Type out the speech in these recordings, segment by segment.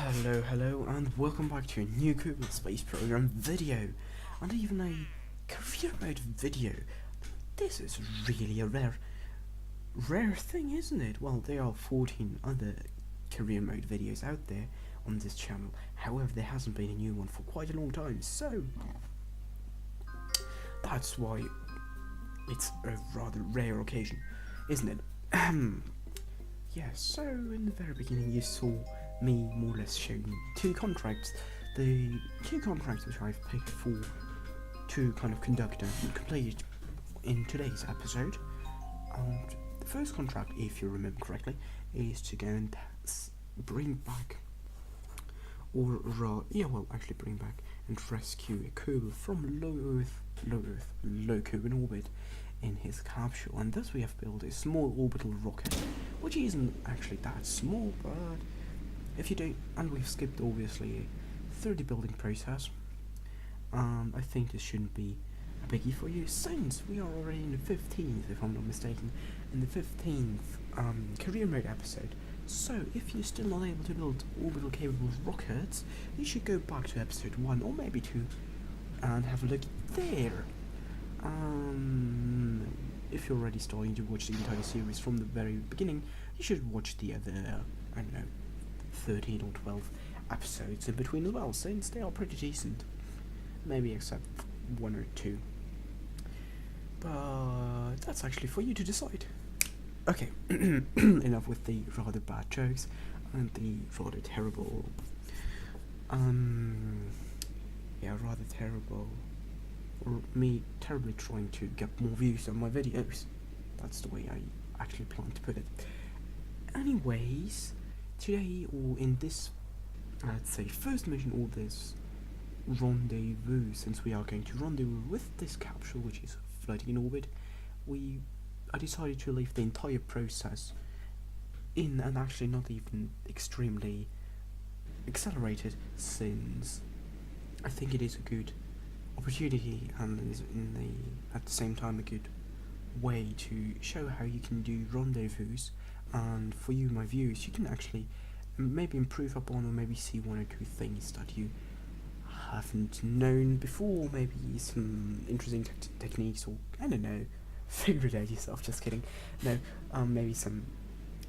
Hello, and welcome back to a new Kerbal Space Program video, and even a career mode video. This is really a rare thing, isn't it? Well, there are 14 other career mode videos out there on this channel. However, there hasn't been a new one for quite a long time, so that's why it's a rather rare occasion, isn't it? Yeah, so in the very beginning you saw me more or less showing two contracts. The two contracts which I've picked to kind of conduct and complete in today's episode. And the first contract, if you remember correctly, is to go and bring back, bring back and rescue a Kerbal from low Kerbal orbit in his capsule, and thus we have built a small orbital rocket, which isn't actually that small, but if you don't, and we've skipped obviously a 3D building process, I think this shouldn't be a biggie for you, since we are already in the 15th, if I'm not mistaken, in the 15th career mode episode. So if you're still not able to build orbital capable rockets, you should go back to episode 1 or maybe 2 and have a look there. If you're already starting to watch the entire series from the very beginning, you should watch the other, 13 or 12 episodes in between as well, since they are pretty decent. Maybe except 1 or 2. But that's actually for you to decide. Okay, enough with the rather bad jokes and the rather terrible, rather terrible, or me terribly trying to get more views on my videos. That's the way I actually plan to put it. Anyways, today, or in this, let's say, first mission, or this rendezvous, since we are going to rendezvous with this capsule which is floating in orbit, I decided to leave the entire process in, and actually not even extremely accelerated, since I think it is a good opportunity and is at the same time a good way to show how you can do rendezvous, and for you, my viewers, you can actually maybe improve upon or maybe see 1 or 2 things that you haven't known before, maybe some interesting techniques, or I don't know, figure it out yourself, just kidding. No, maybe some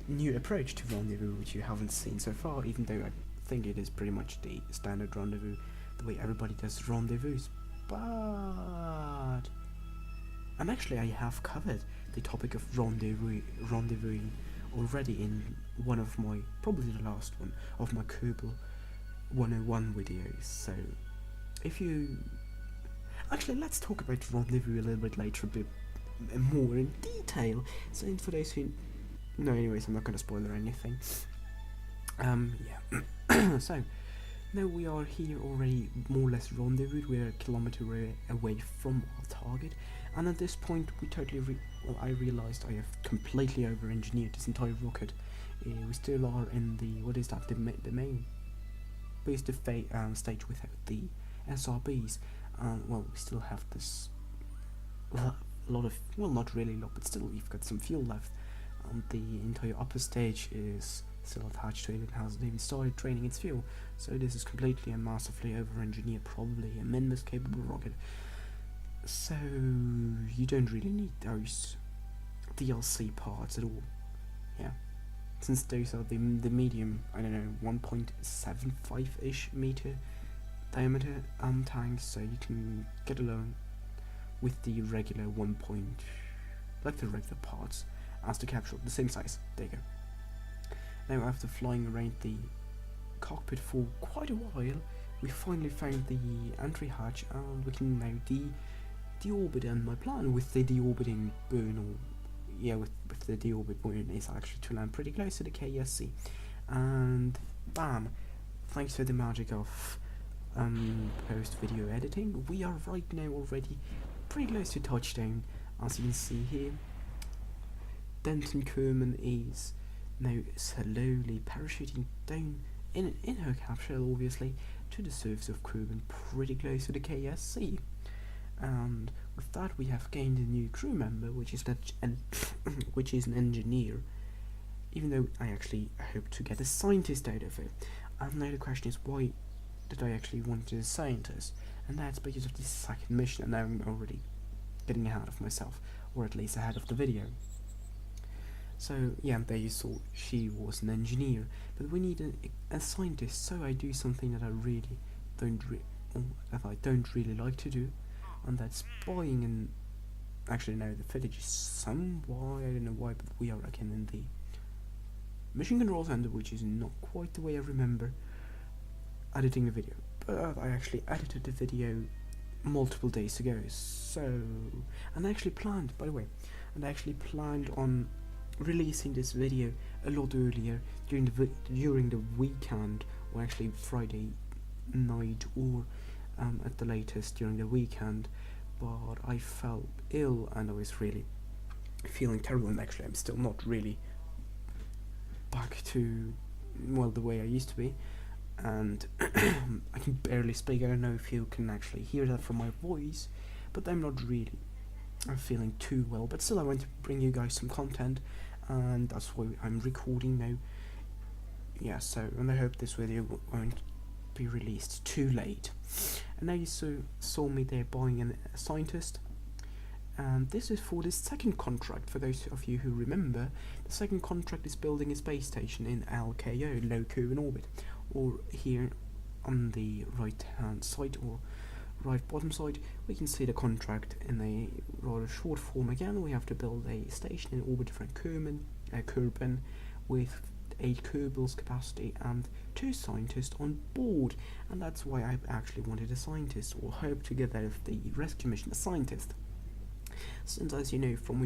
new approach to rendezvous which you haven't seen so far, even though I think it is pretty much the standard rendezvous, the way everybody does rendezvous. But and actually I have covered the topic of rendezvousing already in one of my, probably the last one of my Kerbal 101 videos. So if you actually, let's talk about rendezvous a little bit later, a bit more in detail. So for those who no, anyways, I'm not going to spoil anything. So now we are here already, more or less rendezvous. We're a kilometer away from our target, and at this point we totally I realized I have completely over-engineered this entire rocket. We still are in the, what is that, the main booster stage without the SRBs. Well, we still have this lot of, well, not really a lot, but still we've got some fuel left. The entire upper stage is still attached to it and hasn't even started draining its fuel, so this is completely and massively over-engineered, probably a minless capable rocket. So you don't really need those DLC parts at all, yeah, since those are the medium, I don't know, 1.75-ish meter diameter tanks, so you can get along with the regular like the regular parts as the capsule, the same size. There you go. Now, after flying around the cockpit for quite a while, we finally found the entry hatch, and we can now deorbit. And my plan with the deorbiting burn, or with the deorbit burn, is actually to land pretty close to the KSC, and bam! Thanks to the magic of post video editing, we are right now already pretty close to touchdown. As you can see here, Denton Kerman is now slowly parachuting down in her capsule, obviously, to the surface of Kerbal, pretty close to the KSC. And with that, we have gained a new crew member, which is an engineer even though I actually hope to get a scientist out of it. And now the question is, why did I actually want a scientist? And that's because of this second mission, and now I'm already getting ahead of myself, or at least ahead of the video. So yeah, there you saw she was an engineer, but we need a scientist. So I do something that I really don't really like to do, and that's spying. And actually, no, the footage is somewhat, I don't know why, but we are again in the mission control center, which is not quite the way I remember editing the video. But I actually edited the video multiple days ago. So, and I actually planned, by the way, on releasing this video a lot earlier during the weekend, or actually Friday night, or at the latest during the weekend. But I felt ill and I was really feeling terrible, and actually I'm still not really back to, well, the way I used to be, and I can barely speak. I don't know if you can actually hear that from my voice, but I'm not really feeling too well, but still I want to bring you guys some content, and that's why I'm recording now. Yeah, so, and I hope this video won't be released too late. And now you saw me there buying a scientist, and this is for the second contract. For those of you who remember, the second contract is building a space station in LKO, low Kerbal orbit, or here on the right hand side or right bottom side we can see the contract in a rather short form. Again, we have to build a station in orbit around Kerbal with 8 Kerbals capacity and 2 scientists on board, and that's why I actually wanted a scientist, or hope to get out of the rescue mission a scientist, since, as you know from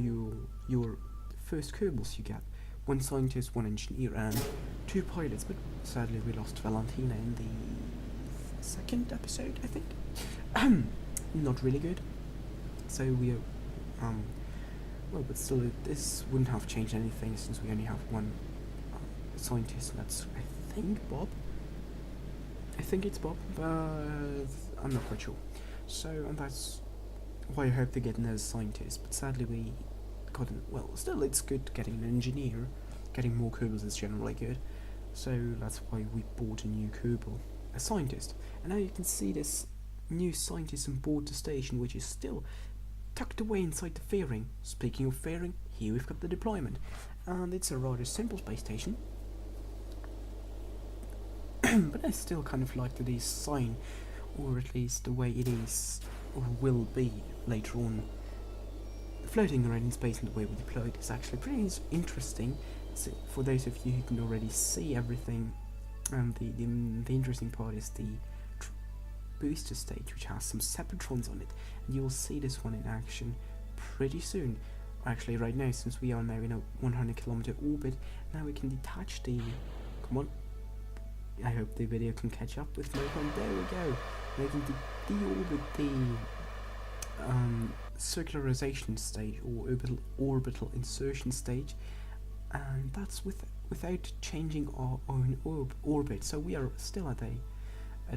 your first Kerbals, you get 1 scientist, 1 engineer and 2 pilots. But sadly we lost Valentina in the second episode, I think. Not really good. So we are well, but still this wouldn't have changed anything, since we only have 1 scientist, and that's, I think, Bob. I think it's Bob, but I'm not quite sure. So, and that's why I hope to get another scientist, but sadly we got well, still it's good getting an engineer. Getting more Kerbals is generally good, so that's why we bought a new Kerbal, a scientist. And now you can see this new scientist on board the station, which is still tucked away inside the fairing. Speaking of fairing, here we've got the deployment, and it's a rather simple space station. But I still kind of like the design, or at least the way it is, or will be later on. Floating around in space and the way we deploy it is actually pretty interesting. So for those of you who can already see everything, the interesting part is the booster stage, which has some Separatrons on it, and you will see this one in action pretty soon. Actually, right now, since we are now in a 100-kilometer orbit, now we can detach the. Come on. I hope the video can catch up with my phone. There we go. Now we can deorbit the circularization stage, or orbital insertion stage, and that's without changing our own orbit. So we are still at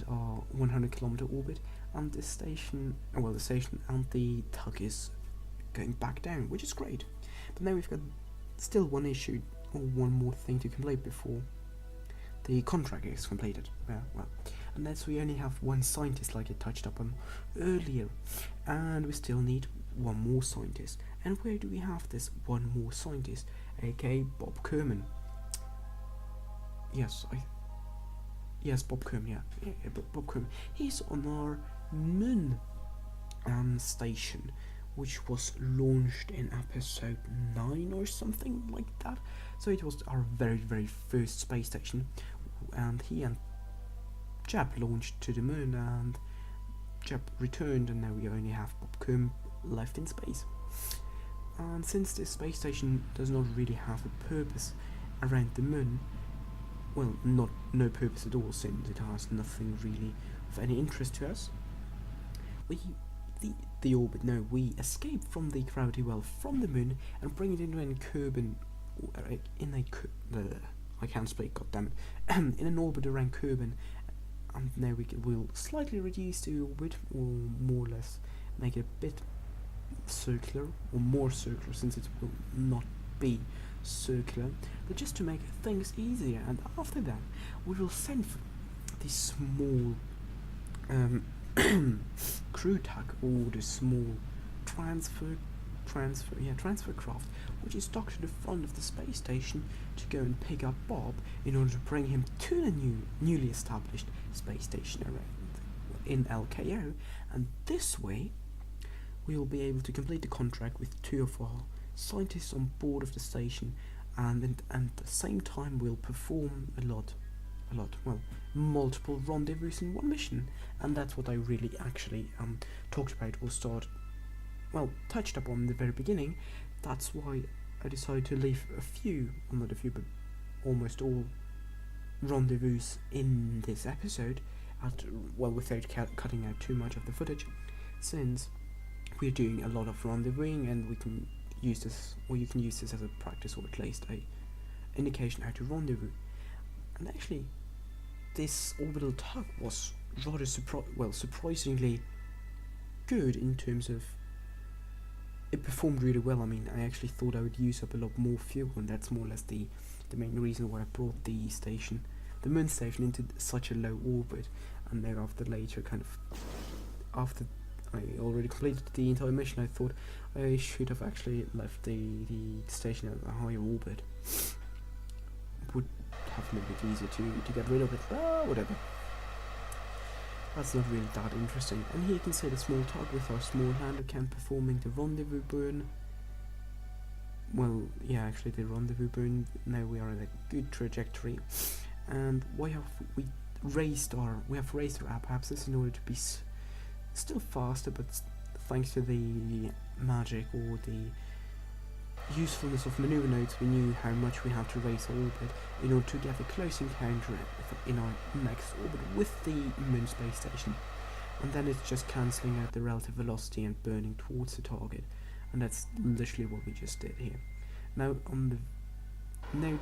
our 100-kilometer orbit, and the station and the tug is going back down, which is great. But now we've got still one issue, or one more thing to complete before the contract is completed. Well, and that's we only have 1 scientist, like I touched up on earlier, and we still need 1 more scientist. And where do we have this 1 more scientist, aka Bob Kerman? Yes, Bob Kerman. Yeah, Bob Kerman. He's on our moon station, which was launched in episode 9 or something like that. So it was our very, very first space station, and he and Jap launched to the moon, and Jap returned, and now we only have Bob Kerman left in space. And since this space station does not really have a purpose around the moon, well, no purpose at all, since it has nothing really of any interest to us, we escape from the gravity well from the moon and bring it into an I can't speak, goddammit, in an orbit around Kerbal, and now we'll slightly reduce the orbit, or more or less make it a bit circular, or more circular, since it will not be circular, but just to make things easier. And after that, we will send this small crew tug, or the small transfer craft, which is docked to the front of the space station to go and pick up Bob in order to bring him to the newly established space station in LKO, and this way we will be able to complete the contract with 2 of our scientists on board of the station, and at the same time we'll perform multiple rendezvous in one mission. And that's what I really actually talked about, or touched upon in the very beginning. That's why I decided to leave not a few, but almost all rendezvous in this episode, without cutting out too much of the footage, since we're doing a lot of rendezvousing, and we can use this, or you can use this as a practice, or at least a indication how to rendezvous. And actually, this orbital tug was rather surprisingly good in terms of it performed really well. I mean, I actually thought I would use up a lot more fuel, and that's more or less the main reason why I brought the moon station into such a low orbit. And then after I already completed the entire mission, I thought I should have actually left the station at a higher orbit. It would have been a bit easier to get rid of it, but whatever. That's not really that interesting. And here you can see the small tug with our small lander cam performing the rendezvous burn. Well, yeah, actually the rendezvous burn. Now we are at a good trajectory, and we have raised our apoapsis in order to be still faster, but thanks to the magic, or the usefulness of maneuver nodes, we knew how much we had to raise our orbit in order to get a close encounter in our next orbit with the moon space station. And then it's just cancelling out the relative velocity and burning towards the target, and that's literally what we just did here. Now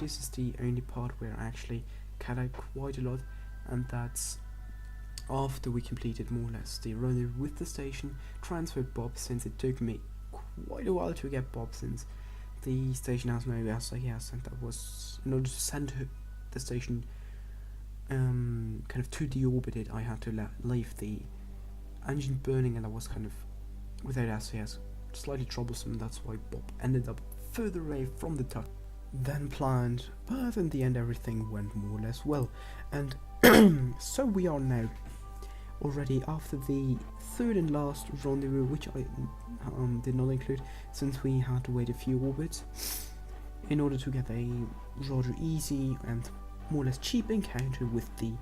this is the only part where I actually cut out quite a lot, and that's after we completed more or less the rendezvous with the station, transferred Bob, since it took me quite a while to get Bob, since the station has no SAS, and that was in order to send the station kind of to deorbit it, I had to leave the engine burning, and that was kind of without SAS slightly troublesome. That's why Bob ended up further away from the tug than planned, but in the end everything went more or less well. And so we are now already after the third and last rendezvous, which I did not include since we had to wait a few orbits in order to get a rather easy and more or less cheap encounter with the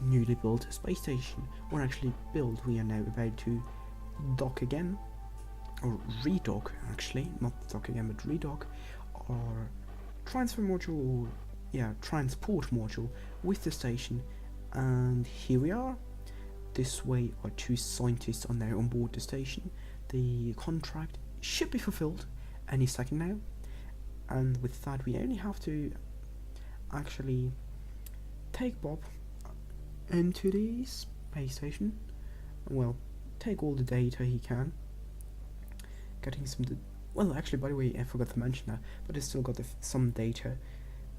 newly built space station. Or actually built, we are now about to dock again, or redock actually, not dock again but redock our transfer module, or transport module with the station. And here we are. This way our 2 scientists are now on board the station. The contract should be fulfilled any second now, and with that we only have to actually take Bob into the space station, take all the data he can, getting some actually, by the way, I forgot to mention that, but I still got some data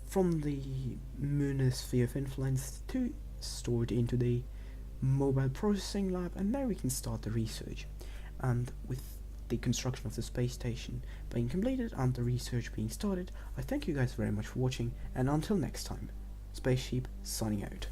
from the lunar sphere of influence to store it into the mobile processing lab, and now we can start the research. And with the construction of the space station being completed and the research being started, I thank you guys very much for watching, and until next time, Spaceship signing out.